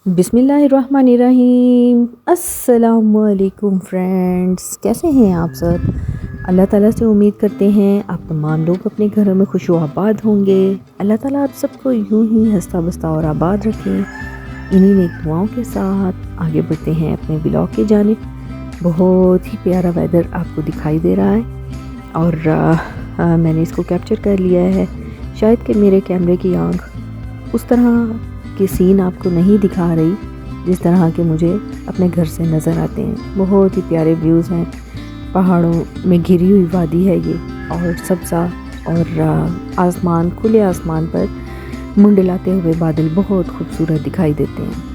बिस्मिल्लाहिर्रहमानिर्रहीम। अस्सलामुअलैकुम फ्रेंड्स, कैसे हैं आप सब। अल्लाह ताला से उम्मीद करते हैं आप तमाम लोग अपने घरों में खुश आबाद होंगे। अल्लाह ताला आप सबको यूं ही हंसता बसता और आबाद रखें। इन्हीं नेक दुआओं के साथ आगे बढ़ते हैं अपने ब्लॉग की जानिब। बहुत ही प्यारा वेदर आपको दिखाई दे रहा है और मैंने इसको कैप्चर कर लिया है। शायद कि मेरे कैमरे की आँख उस तरह के सीन आपको नहीं दिखा रही जिस तरह के मुझे अपने घर से नज़र आते हैं। बहुत ही प्यारे व्यूज़ हैं, पहाड़ों में घिरी हुई वादी है ये, और सब्ज़ा और आसमान, खुले आसमान पर मुंडलाते हुए बादल बहुत खूबसूरत दिखाई देते हैं।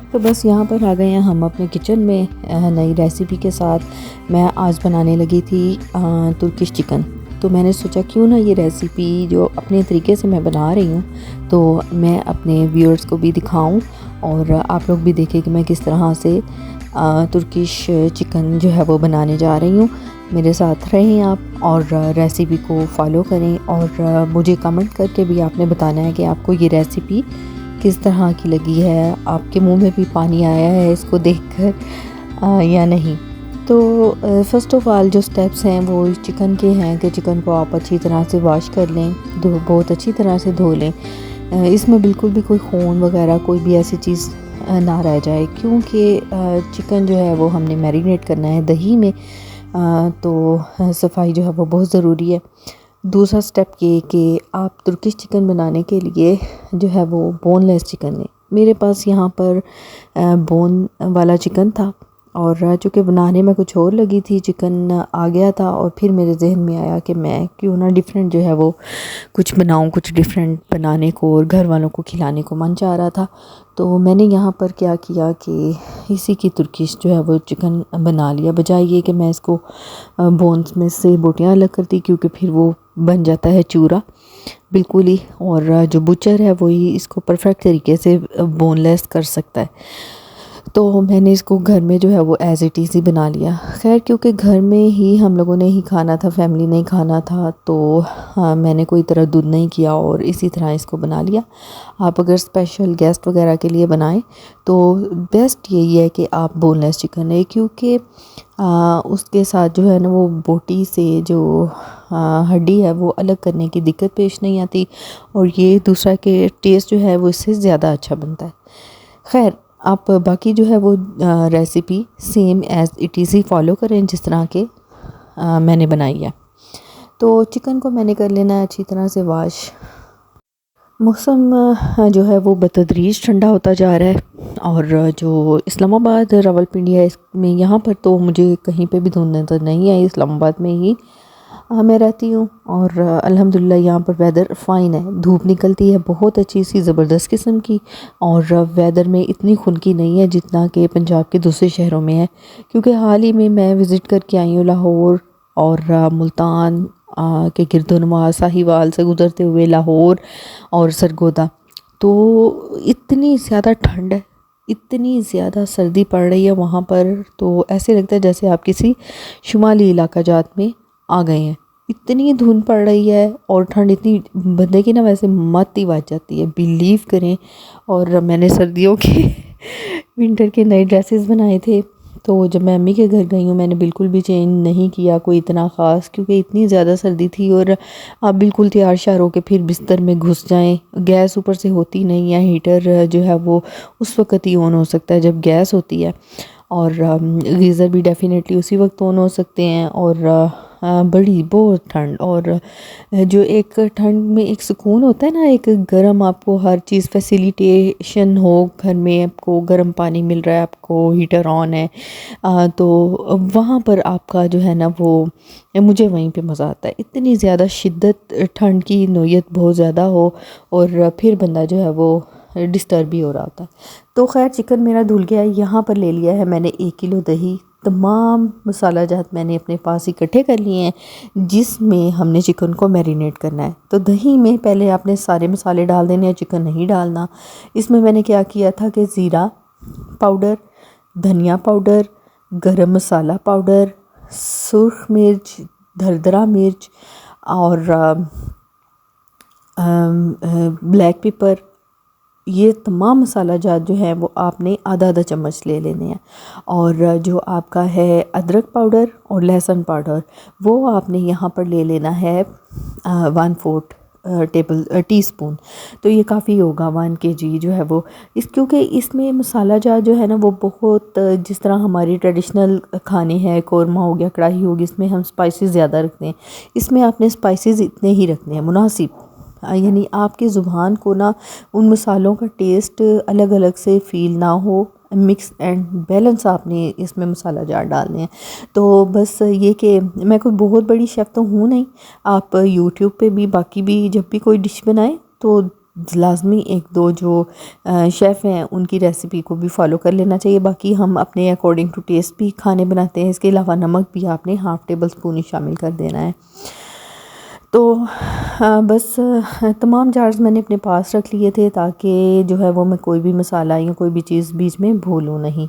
तो बस यहाँ पर आ गए हैं हम अपने किचन में नई रेसिपी के साथ। मैं आज बनाने लगी थी तुर्किश चिकन। तो मैंने सोचा क्यों ना ये रेसिपी जो अपने तरीके से मैं बना रही हूँ तो मैं अपने व्यूअर्स को भी दिखाऊं और आप लोग भी देखें कि मैं किस तरह से तुर्किश चिकन जो है वो बनाने जा रही हूँ। मेरे साथ रहें आप और रेसिपी को फॉलो करें और मुझे कमेंट करके भी आपने बताना है कि आपको ये रेसिपी किस तरह की लगी है, आपके मुंह में भी पानी आया है इसको देखकर या नहीं। तो फ़र्स्ट ऑफ़ ऑल जो स्टेप्स हैं वो चिकन के हैं कि चिकन को आप अच्छी तरह से वॉश कर लें, बहुत अच्छी तरह से धो लें। इसमें बिल्कुल भी कोई खून वगैरह कोई भी ऐसी चीज़ ना रह जाए, क्योंकि चिकन जो है वो हमने मैरिनेट करना है दही में, तो सफाई जो है वो बहुत ज़रूरी है। दूसरा स्टेप ये कि आप तुर्किश चिकन बनाने के लिए जो है वो बोनलेस चिकन लें। मेरे पास यहाँ पर बोन वाला चिकन था और चूँकि बनाने में कुछ और लगी थी, चिकन आ गया था और फिर मेरे जहन में आया कि मैं क्यों ना डिफरेंट जो है वो कुछ बनाऊँ, कुछ डिफरेंट बनाने को और घर वालों को खिलाने को मन चाह रहा था। तो मैंने यहाँ पर क्या किया कि इसी की तुर्किश जो है वो चिकन बना लिया, बजाय ये कि मैं इसको बोन्स में से बोटियाँ अलग करती, क्योंकि फिर वो बन जाता है चूरा बिल्कुल ही, और जो बुचर है वही इसको परफेक्ट तरीके से बोनलेस कर सकता है। तो मैंने इसको घर में जो है वो एज़ इट इज़ ही बना लिया। खैर क्योंकि घर में ही हम लोगों ने ही खाना था, फैमिली ने ही खाना था, तो मैंने कोई तरह नहीं किया और इसी तरह इसको बना लिया। आप अगर स्पेशल गेस्ट वगैरह के लिए बनाएं तो बेस्ट यही है कि आप बोनलेस चिकन है, क्योंकि उसके साथ जो है ना वो बोटी से जो हड्डी है वो अलग करने की दिक्कत पेश नहीं आती, और ये दूसरा के टेस्ट जो है वो इससे ज़्यादा अच्छा बनता है। खैर आप बाकी जो है वो recipe same as it is he follow करें जिस तरह के मैंने बनाई है। तो चिकन को मैंने कर लेना है अच्छी तरह से वॉश। मौसम जो है वो बतदरीज ठंडा होता जा रहा है और जो इस्लामाबाद रावलपिंडी है इसमें, यहाँ पर तो मुझे कहीं पे भी धुंध नज़र नहीं आई। इस्लामाबाद में ही मैं रहती हूँ और अल्हम्दुलिल्लाह यहाँ पर वेदर फ़ाइन है। धूप निकलती है बहुत अच्छी सी ज़बरदस्त किस्म की, और वेदर में इतनी खुनकी नहीं है जितना कि पंजाब के दूसरे शहरों में है। क्योंकि हाल ही में मैं विज़िट करके आई हूँ लाहौर और मुल्तान के गिरदोनवा, साहिवाल से गुज़रते हुए लाहौर और सरगोदा। तो इतनी ज़्यादा ठंड है, इतनी ज़्यादा सर्दी पड़ रही है वहाँ पर, तो ऐसे लगता है जैसे आप किसी शुमाली इलाका जात में आ गए हैं। इतनी धुंध पड़ रही है और ठंड इतनी, बंदे की ना वैसे मत ही बच जाती है, बिलीव करें। और मैंने सर्दियों के विंटर के नए ड्रेसेस बनाए थे, तो जब मैं अम्मी के घर गई हूँ मैंने बिल्कुल भी चेंज नहीं किया कोई इतना ख़ास, क्योंकि इतनी ज़्यादा सर्दी थी। और आप बिल्कुल तैयार श्यार हो के फिर बिस्तर में घुस जाएं। गैस ऊपर से होती नहीं है, हीटर जो है वो उस वक्त ही ऑन हो सकता है जब गैस होती है, और गीज़र भी डेफिनेटली उसी वक्त ऑन हो सकते हैं। और बड़ी बहुत ठंड, और जो एक ठंड में एक सुकून होता है ना, एक गर्म, आपको हर चीज़ फैसिलिटेशन हो, घर में आपको गर्म पानी मिल रहा है, आपको हीटर ऑन है, तो वहाँ पर आपका जो है ना वो, मुझे वहीं पे मज़ा आता है। इतनी ज़्यादा शिद्दत ठंड की नोयत बहुत ज़्यादा हो और फिर बंदा जो है वो डिस्टर्ब भी हो रहा होता है। तो खैर चिकन मेरा धुल गया है। यहाँ पर ले लिया है मैंने 1 किलो दही, तमाम मसाला जात मैंने अपने पास इकट्ठे कर लिए हैं जिसमें हमने चिकन को मैरिनेट करना है। तो दही में पहले आपने सारे मसाले डाल देने हैं, चिकन नहीं डालना। इसमें मैंने क्या किया था कि ज़ीरा पाउडर, धनिया पाउडर, गरम मसाला पाउडर, सुर्ख मिर्च, दरदरा मिर्च और ब्लैक पेपर, ये तमाम मसाला जात जो है वो आपने आधा आधा चम्मच ले लेने हैं। और जो आपका है अदरक पाउडर और लहसुन पाउडर वो आपने यहाँ पर ले लेना है 1/4 टीस्पून। तो ये काफ़ी होगा 1 kg जो है वो क्योंकि इसमें मसाला जात जो है ना वो बहुत जिस तरह हमारी ट्रेडिशनल खाने हैं, कौरमा हो गया, कढ़ाई होगी, इसमें हम स्पाइसेस ज़्यादा रखते हैं। इसमें आपने स्पाइसेस इतने ही रखने हैं मुनासिब, यानी आपकी ज़ुबान को ना उन मसालों का टेस्ट अलग अलग से फ़ील ना हो, मिक्स एंड बैलेंस आपने इसमें मसाला जार डालने हैं। तो बस ये कि मैं कोई बहुत बड़ी शेफ़ तो हूँ नहीं, आप यूट्यूब पे भी बाकी भी जब भी कोई डिश बनाएं तो लाजमी एक दो जो शेफ़ हैं उनकी रेसिपी को भी फॉलो कर लेना चाहिए। बाकी हम अपने अकॉर्डिंग टू टेस्ट भी खाने बनाते हैं। इसके अलावा नमक भी आपने हाफ़ टेबल स्पून ही शामिल कर देना है। तो बस तमाम जार्स मैंने अपने पास रख लिए थे ताकि जो है वो मैं कोई भी मसाला या कोई भी चीज़ बीच में भूलूँ नहीं।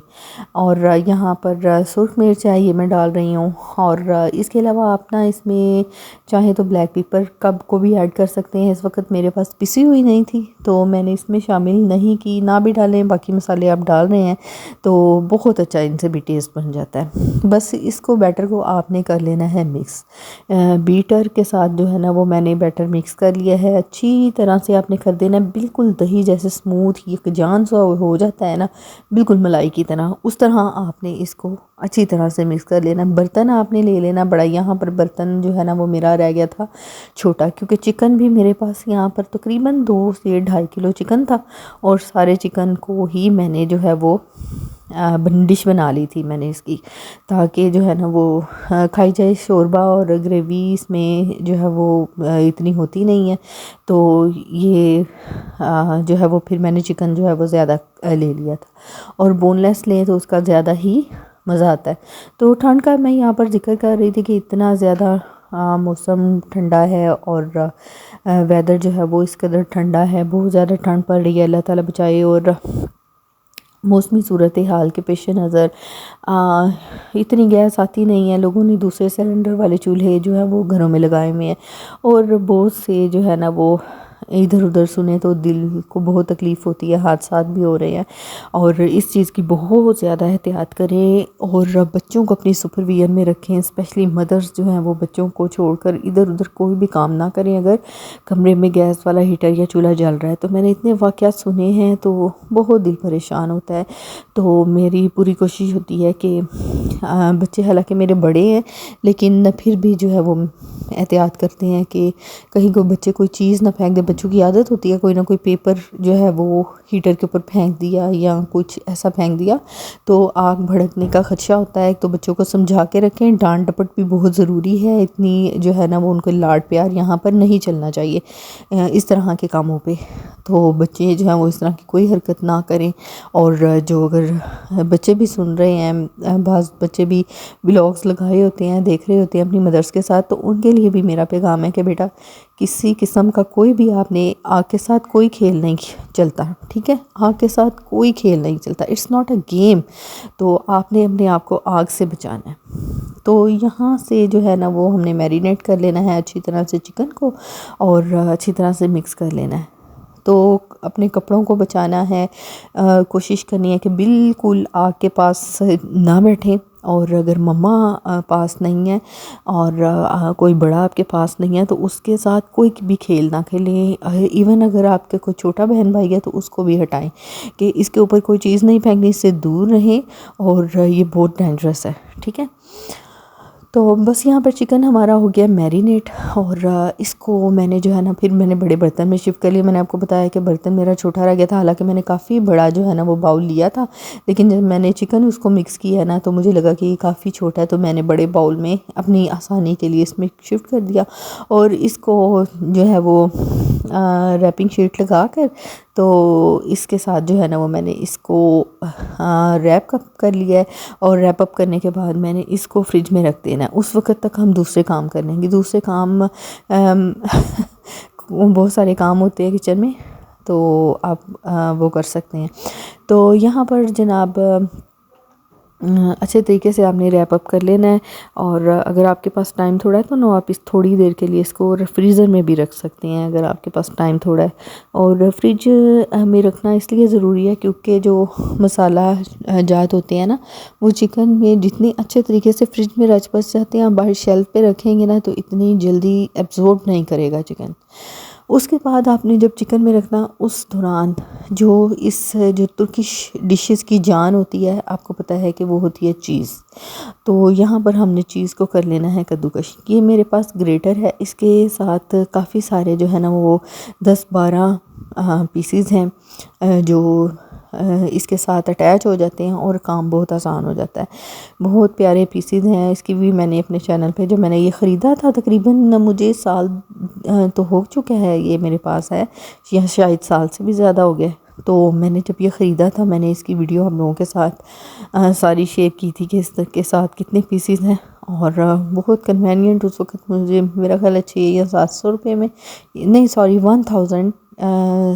और यहाँ पर सुर्ख मिर्च है ये मैं डाल रही हूँ। और इसके अलावा आप ना इसमें चाहे तो ब्लैक पेपर कब को भी ऐड कर सकते हैं। इस वक्त मेरे पास पिसी हुई नहीं थी तो मैंने इसमें शामिल नहीं की, ना भी डालें, बाकी मसाले आप डाल रहे हैं तो बहुत अच्छा इनसे भी टेस्ट बन जाता है। बस इसको बैटर को आपने कर लेना है मिक्स, बीटर के साथ जो है ना वो मैंने बैटर मिक्स कर लिया है। अच्छी तरह से आपने कर देना है, बिल्कुल दही जैसे स्मूथ यकजान सा हो जाता है ना, बिल्कुल मलाई की तरह, उस तरह आपने इसको अच्छी तरह से मिक्स कर लेना। बर्तन आपने ले लेना बड़ा, यहाँ पर बर्तन जो है ना वो मेरा रह गया था छोटा, क्योंकि चिकन भी मेरे पास यहाँ पर तकरीबन 2 से 2.5 किलो चिकन था और सारे चिकन को ही मैंने जो है वो डिश बना ली थी मैंने इसकी, ताकि जो है ना वो खाई जाए। शोरबा और ग्रेवी इसमें जो है वो इतनी होती नहीं है, तो ये जो है वो फिर मैंने चिकन जो है वो ज़्यादा ले लिया था। और बोनलेस लें तो उसका ज़्यादा ही मज़ा आता है। तो ठंड का मैं यहाँ पर जिक्र कर रही थी कि इतना ज़्यादा मौसम ठंडा है और वेदर जो है वो इस कदर ठंडा है, बहुत ज़्यादा ठंड पड़ रही है, अल्लाह ताला बचाए। और मौसमी सूरत हाल के पेश नज़र इतनी गैस आती नहीं है, लोगों ने दूसरे सिलेंडर वाले चूल्हे जो है वो घरों में लगाए हुए हैं और बहुत से जो है ना वो इधर उधर सुने तो दिल को बहुत तकलीफ़ होती है, हादसात भी हो रहे हैं। और इस चीज़ की बहुत ज़्यादा एहतियात करें और बच्चों को अपनी सुपरविजन में रखें। स्पेशली मदर्स जो हैं वो बच्चों को छोड़कर इधर उधर कोई भी काम ना करें अगर कमरे में गैस वाला हीटर या चूल्हा जल रहा है। तो मैंने इतने वाक़यात सुने हैं तो बहुत दिल परेशान होता है। तो मेरी पूरी कोशिश होती है कि बच्चे हालांकि मेरे बड़े हैं लेकिन फिर भी जो है वो एहतियात करते हैं कि कहीं कोई बच्चे कोई चीज़ ना फेंक दे। बच्चों की आदत होती है कोई ना कोई पेपर जो है वो हीटर के ऊपर फेंक दिया या कुछ ऐसा फेंक दिया तो आग भड़कने का ख़दशा होता है। तो बच्चों को समझा के रखें, डांट डपट भी बहुत ज़रूरी है, इतनी जो है ना वो उनको लाड प्यार यहाँ पर नहीं चलना चाहिए इस तरह के कामों पे। तो बच्चे जो हैं वो इस तरह की कोई हरकत ना करें। और जो अगर बच्चे भी सुन रहे हैं, बाज़ बच्चे भी व्लॉग्स लगाए होते हैं, देख रहे होते हैं अपनी मदर्स के साथ, तो उनके लिए भी मेरा पैगाम है कि बेटा किसी किस्म का कोई भी आपने आग के साथ कोई खेल नहीं चलता, ठीक है, आग के साथ कोई खेल नहीं चलता, इट्स नॉट अ गेम। तो आपने अपने आप को आग से बचाना है। तो यहाँ से जो है ना वो हमने मैरिनेट कर लेना है अच्छी तरह से चिकन को और अच्छी तरह से मिक्स कर लेना है। तो अपने कपड़ों को बचाना है, कोशिश करनी है कि बिल्कुल आग के पास ना बैठें। और अगर मम्मा पास नहीं है और कोई बड़ा आपके पास नहीं है तो उसके साथ कोई भी खेल ना खेलें। इवन अगर आपके कोई छोटा बहन भाई है तो उसको भी हटाएं कि इसके ऊपर कोई चीज़ नहीं फेंकनी, इससे दूर रहें और ये बहुत डेंजरस है, ठीक है। तो बस यहाँ पर चिकन हमारा हो गया मैरिनेट और इसको मैंने जो है ना फिर मैंने बड़े बर्तन में शिफ्ट कर लिया। मैंने आपको बताया कि बर्तन मेरा छोटा रह गया था, हालांकि मैंने काफ़ी बड़ा जो है ना वो बाउल लिया था, लेकिन जब मैंने चिकन उसको मिक्स किया ना तो मुझे लगा कि ये काफ़ी छोटा है, तो मैंने बड़े बाउल में अपनी आसानी के लिए इसमें शिफ्ट कर दिया। और इसको जो है वो रैपिंग शीट लगा कर तो इसके साथ जो है ना वो मैंने इसको रैप कर लिया है। और रैप अप करने के बाद मैंने इसको फ्रिज में रख देना है। उस वक्त तक हम दूसरे काम कर लेंगे। दूसरे काम बहुत सारे काम होते हैं किचन में, तो आप वो कर सकते हैं। तो यहाँ पर जनाब अच्छे तरीके से आपने रैप अप कर लेना है। और अगर आपके पास टाइम थोड़ा है तो ना आप इस थोड़ी देर के लिए इसको फ्रीज़र में भी रख सकते हैं अगर आपके पास टाइम थोड़ा है। और फ्रिज में रखना इसलिए ज़रूरी है क्योंकि जो मसाला जात होते हैं ना वो चिकन में जितने अच्छे तरीके से फ्रिज में रच बस जाते हैं, आप बाहर शेल्फ पे रखेंगे ना तो इतनी जल्दी एब्जॉर्ब नहीं करेगा चिकन। उसके बाद आपने जब चिकन में रखना उस दौरान जो तुर्किश डिशेस की जान होती है, आपको पता है कि वो होती है चीज़। तो यहाँ पर हमने चीज़ को कर लेना है कद्दूकश। ये मेरे पास ग्रेटर है, इसके साथ काफ़ी सारे जो है ना वो 10-12 पीसीज हैं जो इसके साथ अटैच हो जाते हैं और काम बहुत आसान हो जाता है। बहुत प्यारे पीसीज हैं। इसकी भी मैंने अपने चैनल पे, जब मैंने ये ख़रीदा था तकरीबन मुझे साल तो हो चुका है, ये मेरे पास है या शायद साल से भी ज़्यादा हो गया। तो मैंने जब ये ख़रीदा था मैंने इसकी वीडियो हम लोगों के साथ सारी शेयर की थी कि इसके साथ कितने पीसीज हैं। और बहुत कन्वीनियंट उस वक्त मुझे, मेरा ख्याल है 600 या 700 रुपये में, नहीं सॉरी 1000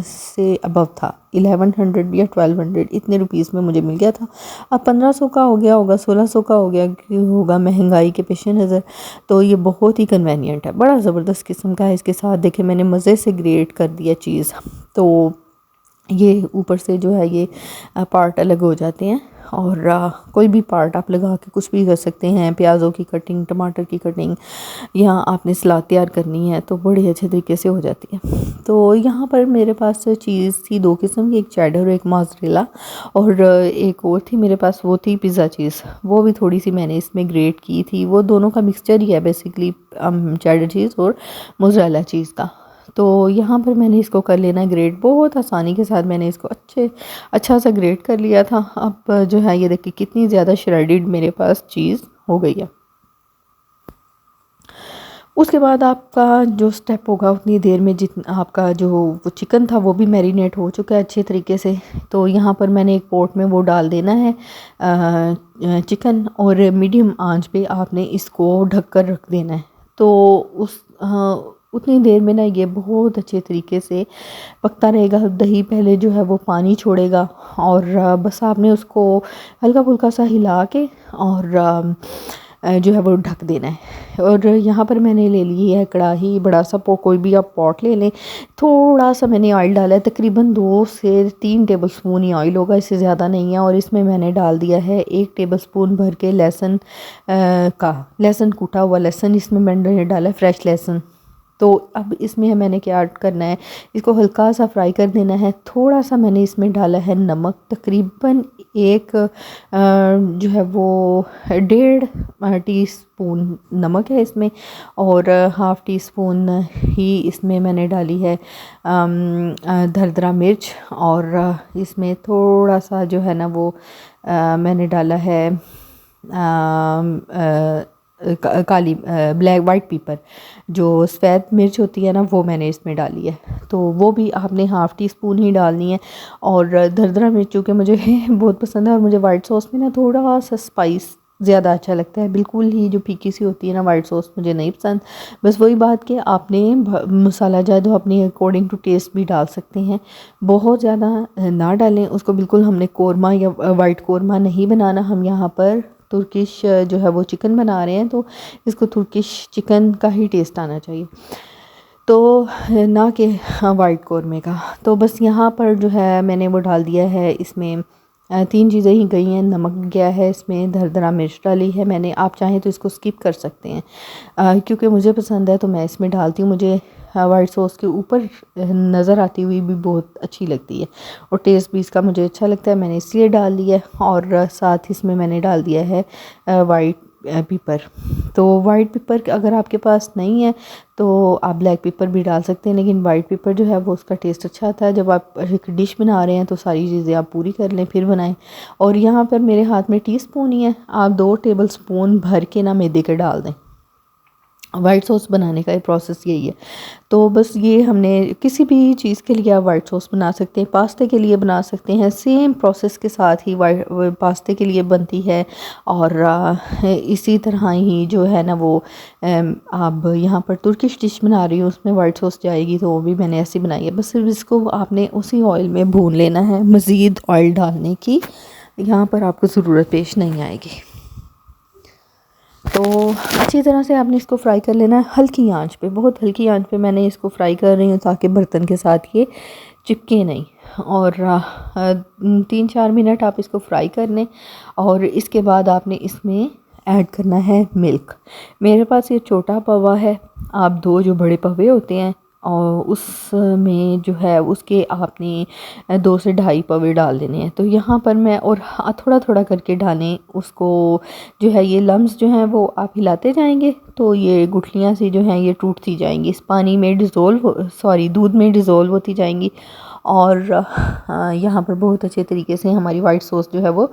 से अबव था। 1100 या 1200 इतने रुपीस में मुझे मिल गया था। अब 1500 का हो गया होगा, 1600 का हो गया होगा महंगाई के पेश नज़र। तो ये बहुत ही कन्वीनियंट है, बड़ा ज़बरदस्त किस्म का है। इसके साथ देखे मैंने मज़े से ग्रेट कर दिया चीज़, तो ये ऊपर से जो है ये पार्ट अलग हो जाते हैं। और कोई भी पार्ट आप लगा के कुछ भी कर सकते हैं। प्याज़ों की कटिंग, टमाटर की कटिंग, यहाँ आपने सलाद तैयार करनी है तो बड़े अच्छे तरीके से हो जाती है। तो यहाँ पर मेरे पास चीज़ थी 2 किस्म की, एक चेडर और एक मोज़रेला। और एक और थी मेरे पास, वो थी पिज़्ज़ा चीज़, वो भी थोड़ी सी मैंने इसमें ग्रेट की थी। वो दोनों का मिक्सचर ही है बेसिकली, चेडर चीज़ और मोज़रेला चीज़ का। तो यहाँ पर मैंने इसको कर लेना ग्रेट, बहुत आसानी के साथ मैंने इसको अच्छा सा ग्रेट कर लिया था। अब जो है ये देखिए कितनी ज़्यादा श्रेडिड मेरे पास चीज़ हो गई है। उसके बाद आपका जो स्टेप होगा उतनी देर में जितना आपका जो वो चिकन था वो भी मैरिनेट हो चुका है अच्छे तरीके से। तो यहाँ पर मैंने एक पॉट में वो डाल देना है चिकन, और मीडियम आंच पे आपने इसको ढक कर रख देना है। तो उतनी देर में ना ये बहुत अच्छे तरीके से पकता रहेगा। दही पहले जो है वो पानी छोड़ेगा और बस आपने उसको हल्का फुल्का सा हिला के और जो है वो ढक देना है। और यहाँ पर मैंने ले ली है कढ़ाई, बड़ा सा कोई भी आप पॉट ले लें। थोड़ा सा मैंने ऑयल डाला है, तकरीबन 2 से 3 टेबलस्पून ही ऑयल होगा, इससे ज़्यादा नहीं है। और इसमें मैंने डाल दिया है 1 टेबलस्पून भर के लहसुन कूटा हुआ लहसुन इसमें मैंने डाला है, फ्रेश लहसुन। तो अब इसमें मैंने क्या करना है, इसको हल्का सा फ्राई कर देना है। थोड़ा सा मैंने इसमें डाला है नमक, तकरीबन एक जो है वो 1.5 टीस्पून नमक है इसमें। और हाफ़ टी स्पून ही इसमें मैंने डाली है दरदरा मिर्च। और इसमें थोड़ा सा जो है ना वो मैंने डाला है काली ब्लैक वाइट पेपर, जो सफ़ेद मिर्च होती है ना वो मैंने इसमें डाली है। तो वो भी आपने हाफ़ टी स्पून ही डालनी है। और दरदरा मिर्च चूँकि मुझे बहुत पसंद है, और मुझे वाइट सॉस में ना थोड़ा सा स्पाइस ज़्यादा अच्छा लगता है। बिल्कुल ही जो फीकी सी होती है ना वाइट सॉस मुझे नहीं पसंद। बस वही बात कि आपने मसाला जाए तो अपने अकॉर्डिंग टू टेस्ट भी डाल सकते हैं, बहुत ज़्यादा ना डालें उसको। बिल्कुल हमने कोरमा या वाइट कोरमा नहीं बनाना, हम यहाँ पर तुर्किश जो है वो चिकन बना रहे हैं, तो इसको तुर्किश चिकन का ही टेस्ट आना चाहिए, तो ना कि वाइट कोरमे का। तो बस यहाँ पर जो है मैंने वो डाल दिया है। इसमें 3 चीज़ें ही गई हैं, नमक गया है इसमें, दरदरा मिर्च डाली है मैंने। आप चाहें तो इसको स्किप कर सकते हैं, क्योंकि मुझे पसंद है तो मैं इसमें डालती हूँ। मुझे वाइट सॉस के ऊपर नज़र आती हुई भी बहुत अच्छी लगती है, और टेस्ट भी इसका मुझे अच्छा लगता है, मैंने इसलिए डाल दिया है। और साथ ही इसमें मैंने डाल दिया है वाइट पेपर। तो वाइट पेपर अगर आपके पास नहीं है तो आप ब्लैक पेपर भी डाल सकते हैं, लेकिन वाइट पेपर जो है वो उसका टेस्ट अच्छा आता है। जब आप एक डिश बना रहे हैं तो सारी चीज़ें आप पूरी कर लें फिर बनाएं। और यहाँ पर मेरे हाथ में टीस्पून ही है, आप 2 टेबल स्पून भर के ना मैदे के डाल दें। वाइट सॉस बनाने का प्रोसेस यही है। तो बस ये हमने किसी भी चीज़ के लिए आप वाइट सॉस बना सकते हैं, पास्ते के लिए बना सकते हैं, सेम प्रोसेस के साथ ही वाइट पास्ते के लिए बनती है। और इसी तरह ही जो है ना वो अब यहाँ पर तुर्किश डिश बना रही हूँ, उसमें वाइट सॉस जाएगी, तो वो भी मैंने ऐसी बनाई है। बस सिर्फ इसको आपने उसी ऑयल में भून लेना है, मज़ीद ऑयल डालने की यहाँ पर आपको ज़रूरत पेश नहीं आएगी। तो अच्छी तरह से आपने इसको फ्राई कर लेना है, हल्की आंच पे, बहुत हल्की आंच पे मैंने इसको फ्राई कर रही हूँ ताकि बर्तन के साथ ये चिपके नहीं। और 3-4 मिनट आप इसको फ्राई कर लें और इसके बाद आपने इसमें ऐड करना है मिल्क। मेरे पास ये छोटा पवा है, आप 2 जो बड़े पवे होते हैं और उसमें जो है उसके आपने 2 से ढाई पवे डाल देने हैं। तो यहाँ पर मैं और थोड़ा थोड़ा करके डालें उसको, जो है ये लम्स जो हैं वो आप हिलाते जाएंगे तो ये गुठलियाँ सी जो हैं ये टूटती जाएंगी, इस पानी में दूध में डिज़ोल्व होती जाएंगी। और यहाँ पर बहुत अच्छे तरीके से हमारी वाइट सॉस जो है वो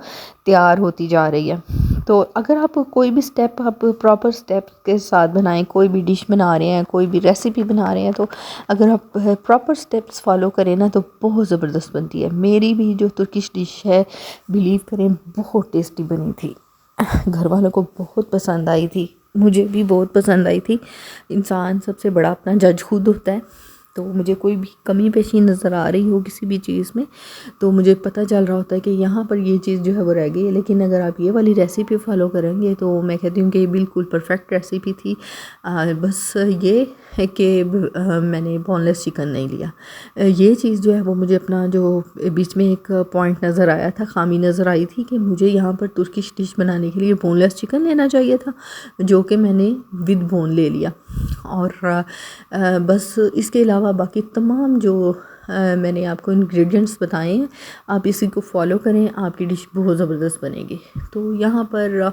तैयार होती जा रही है। तो अगर आप कोई भी स्टेप आप प्रॉपर स्टेप के साथ बनाएं, कोई भी डिश बना रहे हैं, कोई भी रेसिपी बना रहे हैं, तो अगर आप प्रॉपर स्टेप्स फॉलो करें ना तो बहुत ज़बरदस्त बनती है। मेरी भी जो तुर्किश डिश है, बिलीव करें, बहुत टेस्टी बनी थी, घर वालों को बहुत पसंद आई थी, मुझे भी बहुत पसंद आई थी। इंसान सबसे बड़ा अपना जज खुद होता है, तो मुझे कोई भी कमी पेशी नज़र आ रही हो किसी भी चीज़ में तो मुझे पता चल रहा होता है कि यहाँ पर ये चीज़ जो है वो रह गई है। लेकिन अगर आप ये वाली रेसिपी फॉलो करेंगे तो मैं कहती हूँ कि ये बिल्कुल परफेक्ट रेसिपी थी। बस ये है कि मैंने बोनलेस चिकन नहीं लिया। ये चीज़ जो है वो मुझे अपना जो बीच में एक पॉइंट नज़र आया था, खामी नज़र आई थी कि मुझे यहाँ पर तुर्किश डिश बनाने के लिए बोनलेस चिकन लेना चाहिए था, जो कि मैंने विद बोन ले लिया। और बस इसके अलावा बाकी तमाम जो मैंने आपको इंग्रेडिएंट्स बताए हैं, आप इसी को फॉलो करें, आपकी डिश बहुत ज़बरदस्त बनेगी। तो यहाँ पर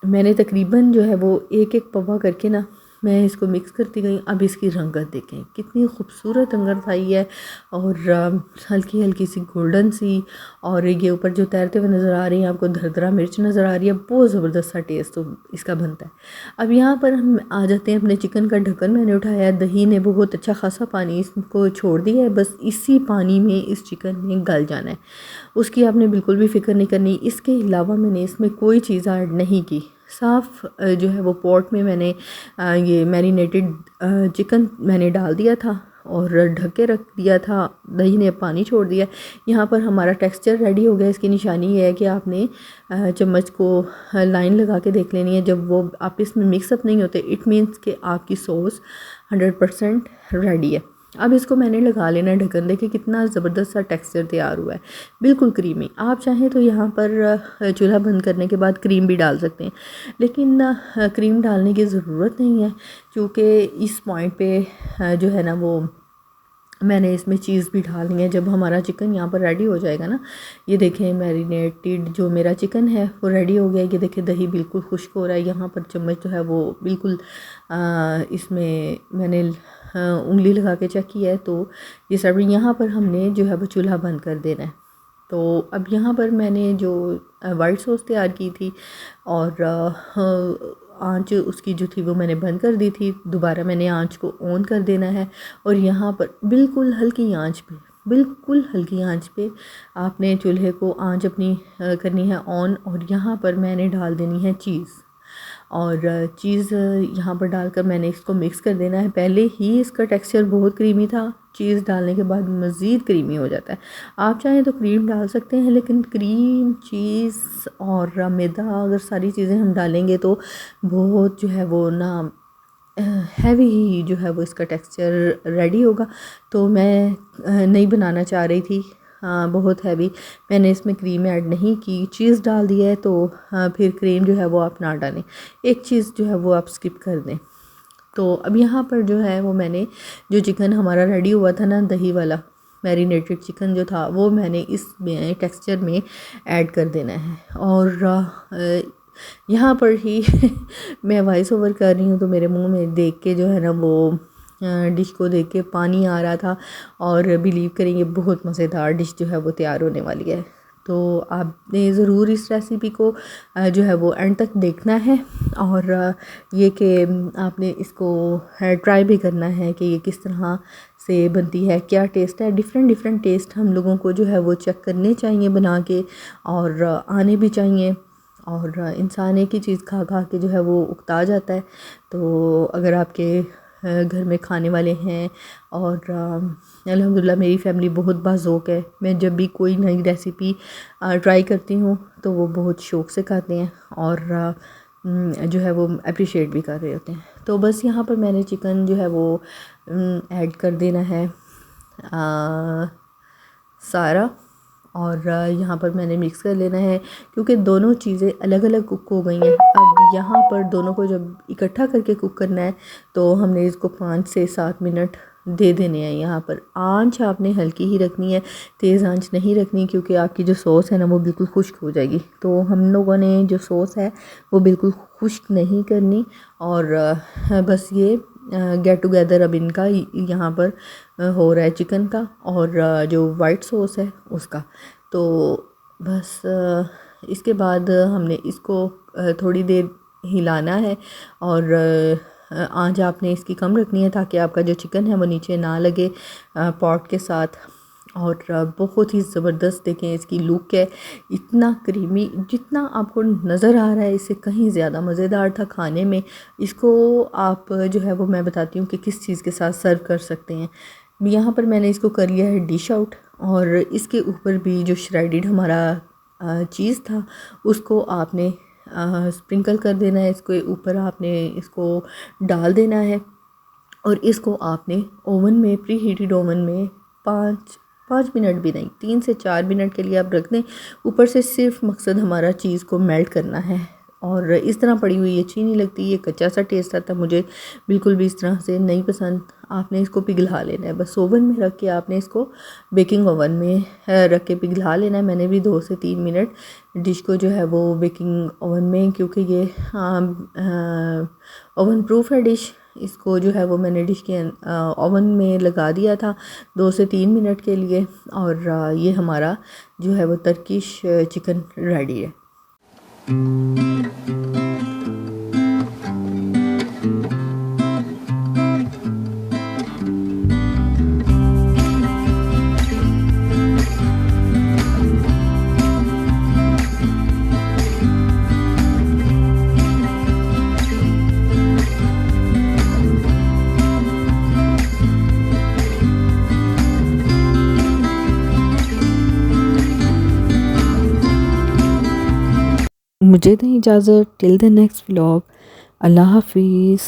मैंने तकरीबन जो है वो एक एक पवा करके ना मैं इसको मिक्स करती गई। अब इसकी रंगत देखें कितनी खूबसूरत रंगत आई है और हल्की हल्की सी गोल्डन सी, और ये ऊपर जो तैरते हुए नज़र आ रही है आपको दरदरा मिर्च नज़र आ रही है, बहुत ज़बरदस्त सा टेस्ट तो इसका बनता है। अब यहाँ पर हम आ जाते हैं अपने चिकन का ढक्कन मैंने उठाया, दही ने बहुत अच्छा खासा पानी इसको छोड़ दिया है, बस इसी पानी में इस चिकन में गल जाना है, उसकी आपने बिल्कुल भी फ़िक्र नहीं करनी। इसके अलावा मैंने इसमें कोई चीज़ ऐड नहीं की, साफ़ जो है वो पॉट में मैंने ये मैरिनेटेड चिकन मैंने डाल दिया था और ढक के रख दिया था, दही ने पानी छोड़ दिया। यहाँ पर हमारा टेक्सचर रेडी हो गया। इसकी निशानी ये है कि आपने चम्मच को लाइन लगा के देख लेनी है, जब वो आप इसमें मिक्सअप नहीं होते इट मीन्स कि आपकी सॉस 100% रेडी है। अब इसको मैंने लगा लेना ढक्कन, देखिए कितना ज़बरदस्त सा टेक्सचर तैयार हुआ है, बिल्कुल क्रीमी। आप चाहें तो यहाँ पर चूल्हा बंद करने के बाद क्रीम भी डाल सकते हैं, लेकिन क्रीम डालने की ज़रूरत नहीं है, क्योंकि इस पॉइंट पे जो है ना वो मैंने इसमें चीज़ भी डालनी है। जब हमारा चिकन यहाँ पर रेडी हो जाएगा ना, ये देखें मैरिनेटेड जो मेरा चिकन है वो रेडी हो गया। ये देखें दही बिल्कुल खुश्क हो रहा है, यहाँ पर चम्मच जो है वो बिल्कुल इसमें मैंने उंगली लगा के चेक किया है, तो ये सब यहाँ पर हमने जो है वो चूल्हा बंद कर देना है। तो अब यहाँ पर मैंने जो वाइट सॉस तैयार की थी और आंच उसकी जो थी वो मैंने बंद कर दी थी, दोबारा मैंने आंच को ऑन कर देना है और यहाँ पर बिल्कुल हल्की आंच पे, बिल्कुल हल्की आंच पे आपने चूल्हे को आंच अपनी करनी है ऑन। और यहाँ पर मैंने डाल देनी है चीज़, और चीज़ यहाँ पर डालकर मैंने इसको मिक्स कर देना है। पहले ही इसका टेक्सचर बहुत क्रीमी था, चीज़ डालने के बाद मज़ीद क्रीमी हो जाता है। आप चाहें तो क्रीम डाल सकते हैं, लेकिन क्रीम, चीज़ और मैदा अगर सारी चीज़ें हम डालेंगे तो बहुत जो है वो ना हैवी जो है वो इसका टेक्सचर रेडी होगा। तो मैं नहीं बनाना चाह रही थी बहुत हैवी, मैंने इसमें क्रीम ऐड नहीं की, चीज़ डाल दिया है। तो फिर क्रीम जो है वो आप ना डालें, एक चीज़ जो है वो आप स्किप कर दें। तो अब यहाँ पर जो है वो मैंने जो चिकन हमारा रेडी हुआ था ना, दही वाला मैरिनेटेड चिकन जो था, वो मैंने इस टेक्सचर में ऐड कर देना है। और यहाँ पर ही मैं वॉइस ओवर कर रही हूँ तो मेरे मुंह में देख के जो है ना वो डिश को देख के पानी आ रहा था, और बिलीव करेंगे बहुत मज़ेदार डिश जो है वो तैयार होने वाली है। तो आपने ज़रूर इस रेसिपी को जो है वो एंड तक देखना है, और ये कि आपने इसको ट्राई भी करना है कि ये किस तरह से बनती है, क्या टेस्ट है। डिफरेंट डिफरेंट टेस्ट हम लोगों को जो है वो चेक करने चाहिए बना के, और आने भी चाहिए। और इंसान एक ही चीज़ खा खा के जो है वो उकता जाता है। तो अगर आपके घर में खाने वाले हैं, और अल्हम्दुलिल्लाह मेरी फैमिली बहुत बाज़ौक़ है, मैं जब भी कोई नई रेसिपी ट्राई करती हूँ तो वो बहुत शौक़ से खाते हैं, और जो है वो अप्रिशिएट भी कर रहे होते हैं। तो बस यहाँ पर मैंने चिकन जो है वो ऐड कर देना है सारा, और यहाँ पर मैंने मिक्स कर लेना है, क्योंकि दोनों चीज़ें अलग अलग कुक हो गई हैं। अब यहाँ पर दोनों को जब इकट्ठा करके कुक करना है तो हमने इसको 5 से 7 मिनट दे देने हैं। यहाँ पर आंच आपने हल्की ही रखनी है, तेज़ आंच नहीं रखनी, क्योंकि आपकी जो सॉस है ना वो बिल्कुल खुश्क हो जाएगी। तो हम लोगों ने जो सॉस है वो बिल्कुल खुश्क नहीं करनी, और बस ये गेट टुगेदर अब इनका यहाँ पर हो रहा है, चिकन का और जो वाइट सॉस है उसका। तो बस इसके बाद हमने इसको थोड़ी देर हिलाना है, और आंच आपने इसकी कम रखनी है ताकि आपका जो चिकन है वो नीचे ना लगे पॉट के साथ। और बहुत ही ज़बरदस्त देखें इसकी लुक है, इतना क्रीमी, जितना आपको नज़र आ रहा है इससे कहीं ज़्यादा मज़ेदार था खाने में। इसको आप जो है वो मैं बताती हूँ कि किस चीज़ के साथ सर्व कर सकते हैं। यहाँ पर मैंने इसको कर लिया है डिश आउट, और इसके ऊपर भी जो श्रेडिड हमारा चीज़ था उसको आपने स्प्रिंकल कर देना है। इसके ऊपर आपने इसको डाल देना है, और इसको आपने ओवन में, प्री हीटेड ओवन में 5 मिनट भी नहीं, 3 से 4 मिनट के लिए आप रख दें। ऊपर से सिर्फ मकसद हमारा चीज़ को मेल्ट करना है, और इस तरह पड़ी हुई अच्छी नहीं लगती, ये कच्चा सा टेस्ट आता है, मुझे बिल्कुल भी इस तरह से नहीं पसंद। आपने इसको पिघला लेना है, बस ओवन में रख के आपने इसको बेकिंग ओवन में रख के पिघला लेना है। मैंने भी 2 से 3 मिनट डिश को जो है वो बेकिंग ओवन में, क्योंकि ये ओवन प्रूफ है डिश, इसको जो है वो मैंने डिश के ओवन में लगा दिया था 2 से 3 मिनट के लिए, और ये हमारा जो है वो टर्किश चिकन रेडी है। मुझे दें इजाज़त, टिल द नेक्स्ट व्लॉग, अल्लाह हाफिज़।